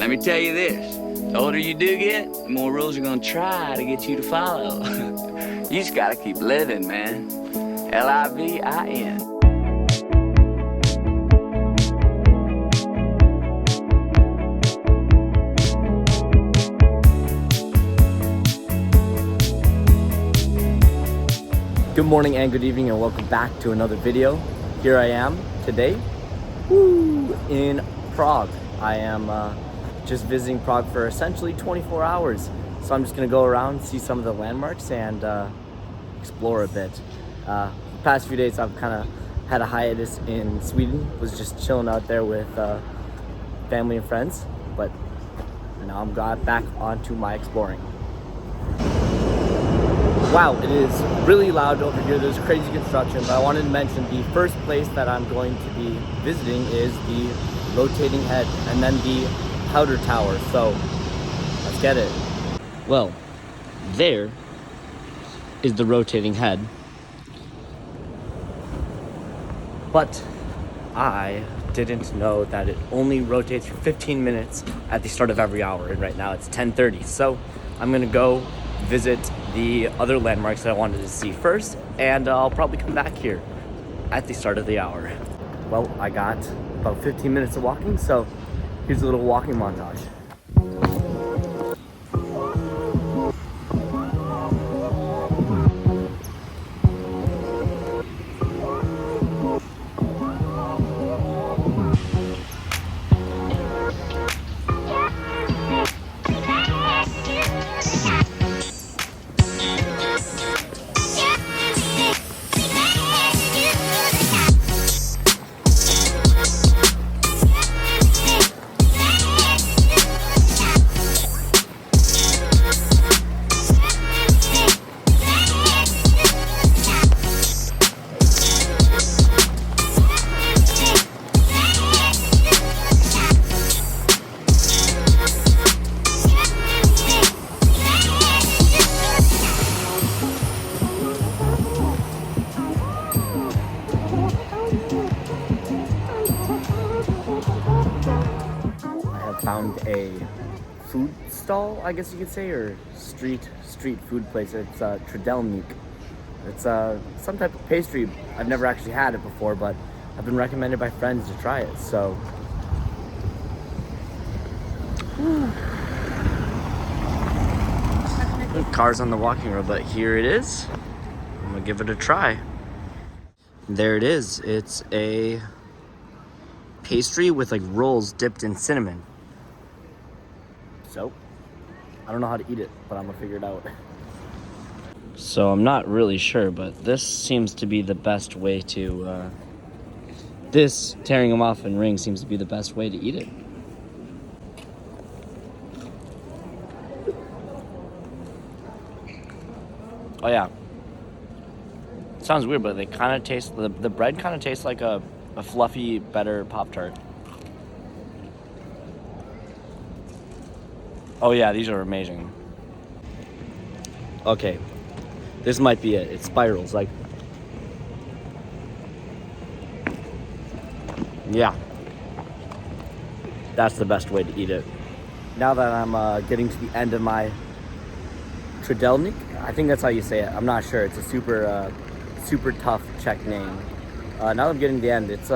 Let me tell you this, the older you do get, the more rules are gonna try to get you to follow. You just gotta keep living, man. Livin. Good morning and good evening and welcome back to another video. Here I am today in Prague. I am just visiting Prague for essentially 24 hours. So I'm just gonna go around, see some of the landmarks and explore a bit. The past few days I've kind of had a hiatus in Sweden, was just chilling out there with family and friends, but now I'm got back onto my exploring. Wow, it is really loud over here. There's crazy construction, but I wanted to mention the first place that I'm going to be visiting is the rotating head and then the powder tower. So let's get it. Well, there is the rotating head. But I didn't know that it only rotates for 15 minutes at the start of every hour. And right now it's 10:30. So I'm gonna go visit the other landmarks that I wanted to see first, and I'll probably come back here at the start of the hour. Well, I got about 15 minutes of walking, so here's a little walking montage. Found a food stall, I guess you could say, or street food place. It's Trdelník. It's some type of pastry. I've never actually had it before, but I've been recommended by friends to try it. So cars on the walking road, but here it is. I'm gonna give it a try. There it is. It's a pastry with like rolls dipped in cinnamon. So, I don't know how to eat it, but I'm gonna figure it out. So I'm not really sure, but this seems to be the best way to, this tearing them off in rings seems to be the best way to eat it. Oh yeah. It sounds weird, but they kind of taste, the bread kind of tastes like a fluffy, better Pop-Tart. Oh yeah, these are amazing. Okay, this might be it. It spirals, like, yeah. That's the best way to eat it. Now that I'm getting to the end of my Trdelník, I think that's how you say it. I'm not sure. It's a super tough Czech name. Now that I'm getting to the end, it's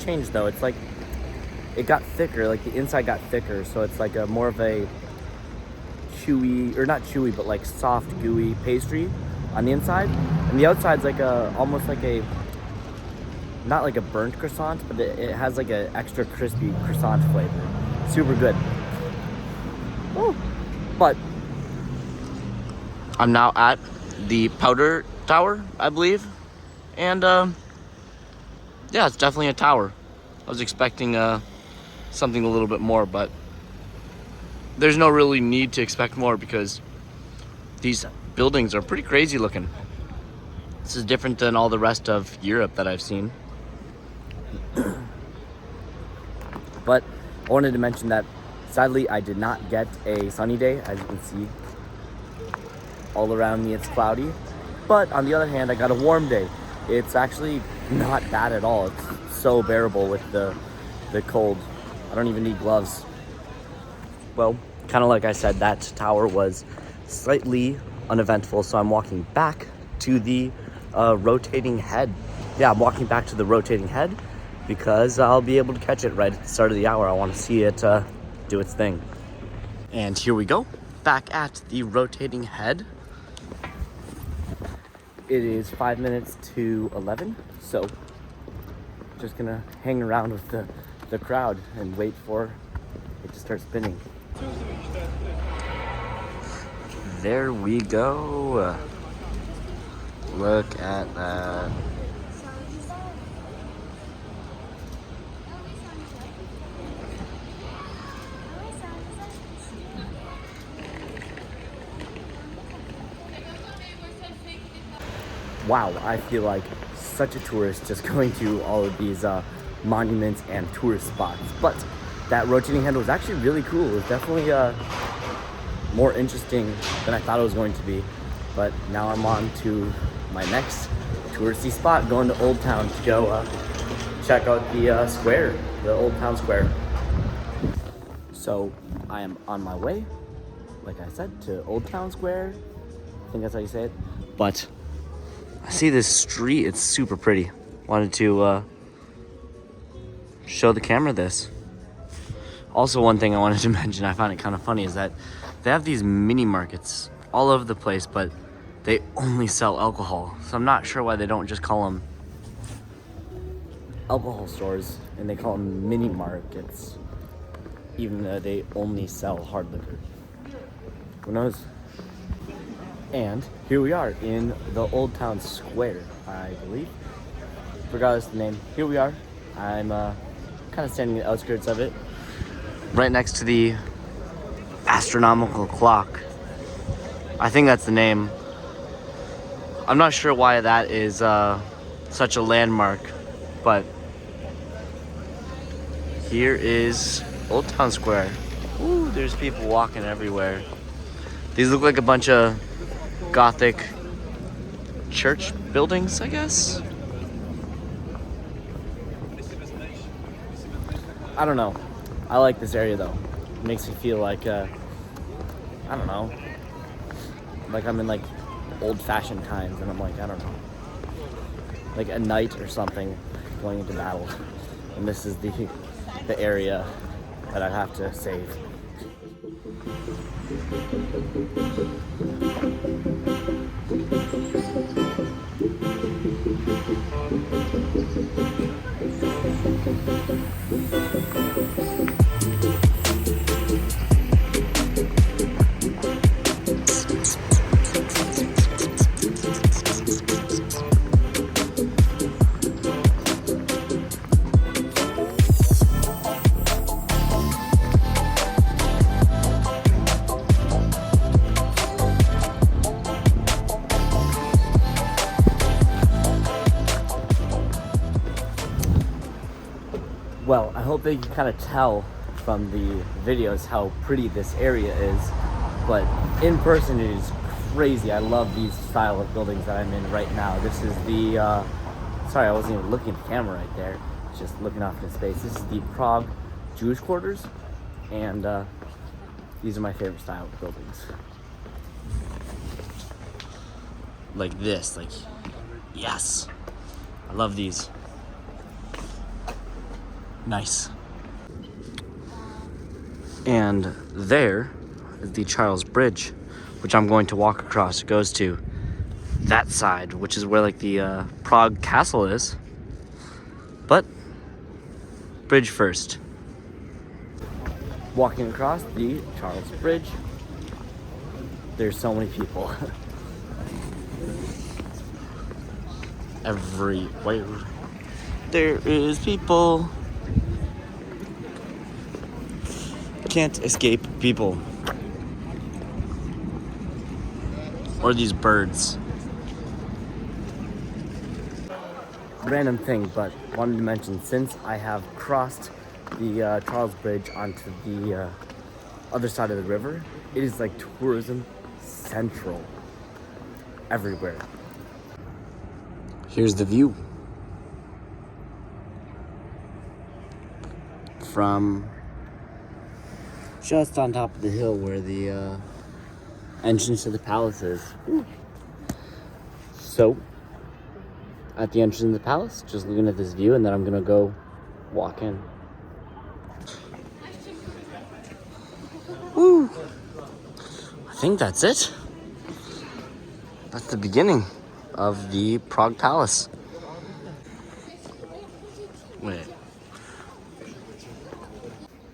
changed though. It's like, it got thicker, like the inside got thicker, so it's like a more of a chewy, or not chewy, but like soft, gooey pastry on the inside, and the outside's like almost like a, not like a burnt croissant, but it has like an extra crispy croissant flavor. Super good. Woo. But I'm now at the powder tower, I believe, and yeah, it's definitely a tower. I was expecting something a little bit more, but there's no really need to expect more because these buildings are pretty crazy looking. This is different than all the rest of Europe that I've seen. But I wanted to mention that sadly I did not get a sunny day. As you can see, all around me it's cloudy. But on the other hand, I got a warm day. It's actually not bad at all. It's so bearable with the cold. I don't even need gloves. Well, kind of like I said, that tower was slightly uneventful, so I'm walking back to the rotating head. Yeah, I'm walking back to the rotating head because I'll be able to catch it right at the start of the hour. I want to see it do its thing. And here we go, back at the rotating head. It is 5 minutes to 11, so just gonna hang around with the crowd and wait for it to start spinning. There we go. Look at that. Wow, I feel like such a tourist just going to all of these monuments and tourist spots. But that rotating head was actually really cool. It was definitely more interesting than I thought it was going to be. But now I'm on to my next touristy spot, going to Old Town to go check out the square, the Old Town Square. So I am on my way, like I said, to Old Town Square. I think that's how you say it. But I see this street, it's super pretty. Wanted to show the camera this. Also, one thing I wanted to mention, I found it kind of funny, is that they have these mini markets all over the place, but they only sell alcohol. So I'm not sure why they don't just call them alcohol stores and they call them mini markets, even though they only sell hard liquor. Who knows? And here we are in the Old Town Square, I believe. Regardless of the name, here we are. I'm kind of standing in the outskirts of it, right next to the astronomical clock. I think that's the name. I'm not sure why that is such a landmark, but here is Old Town Square. Ooh, there's people walking everywhere. These look like a bunch of Gothic church buildings, I guess. I don't know. I like this area though. It makes me feel like, I don't know, like I'm in like old-fashioned times, and I'm like, I don't know, like a knight or something going into battle, and this is the area that I have to save. Well, I hope that you can kind of tell from the videos how pretty this area is, but in person it is crazy. I love these style of buildings that I'm in right now. This is the, sorry, I wasn't even looking at the camera right there, just looking off into space. This is the Prague Jewish quarters, and these are my favorite style of buildings. Like this, like, yes, I love these. Nice. And there is the Charles Bridge, which I'm going to walk across. It goes to that side, which is where like the Prague Castle is. But bridge first. Walking across the Charles Bridge. There's so many people. Everywhere there is people. Can't escape people. Or these birds. Random thing, but wanted to mention, since I have crossed the Charles Bridge onto the other side of the river, it is like tourism central everywhere. Here's the view from just on top of the hill where the entrance to the palace is. So, at the entrance of the palace, just looking at this view, and then I'm gonna go walk in. Woo! I think that's it. That's the beginning of the Prague Palace. Wait.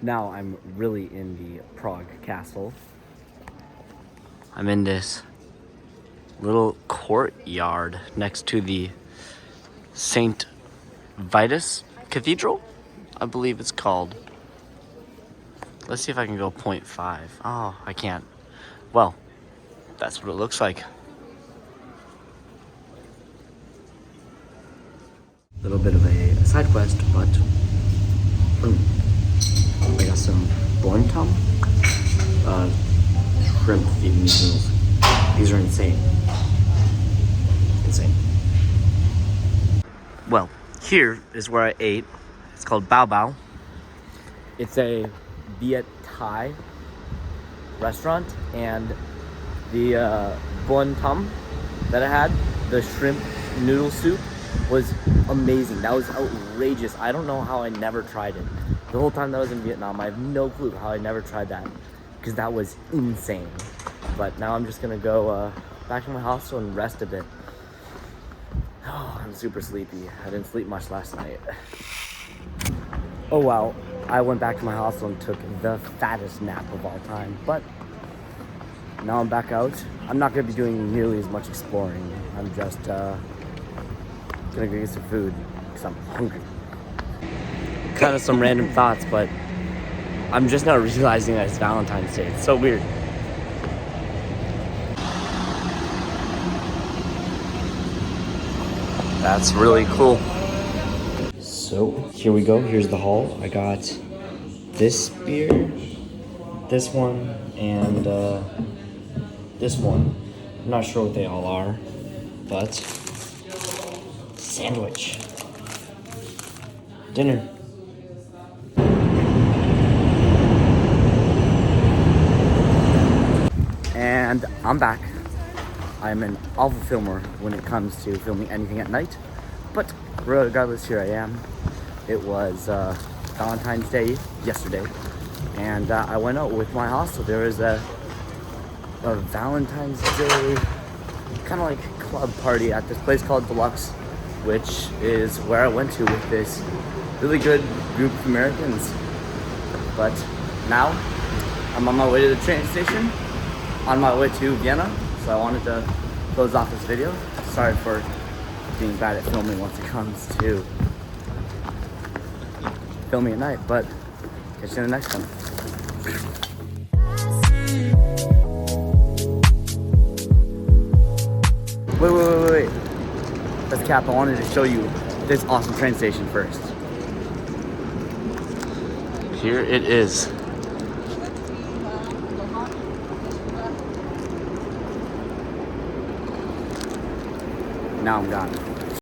Now I'm really in the Prague Castle. I'm in this little courtyard next to the St. Vitus Cathedral, I believe it's called. Let's see if I can go 0.5. Oh, I can't. Well, that's what it looks like. A little bit of a side quest, but I got some bontum, shrimp Vietnamese noodles. These are insane. Insane. Well, here is where I ate. It's called Bao Bao. It's a Viet Thai restaurant, and the bun tum that I had, the shrimp noodle soup, was amazing. That was outrageous. I don't know how I never tried it. The whole time that I was in Vietnam, I have no clue how I never tried that, because that was insane. But now I'm just gonna go back to my hostel and rest a bit. Oh, I'm super sleepy. I didn't sleep much last night. Oh wow, I went back to my hostel and took the fattest nap of all time. But now I'm back out. I'm not gonna be doing nearly as much exploring. I'm just gonna go get some food because I'm hungry. Kind of some random thoughts, but I'm just now realizing that it's Valentine's Day. It's so weird. That's really cool. So here we go. Here's the haul. I got this beer, this one, and this one. I'm not sure what they all are, but sandwich, dinner. And I'm back. I'm an awful filmer when it comes to filming anything at night, but regardless, here I am. It was Valentine's Day yesterday, and I went out with my hostel. There was a Valentine's Day kind of like club party at this place called Deluxe, which is where I went to with this really good group of Americans. But now I'm on my way to the train station, on my way to Vienna. So I wanted to close off this video. Sorry for being bad at filming once it comes to filming at night, but catch you in the next one. Wait. Let's cap. I wanted to show you this awesome train station first. Here it is. Now I'm gone.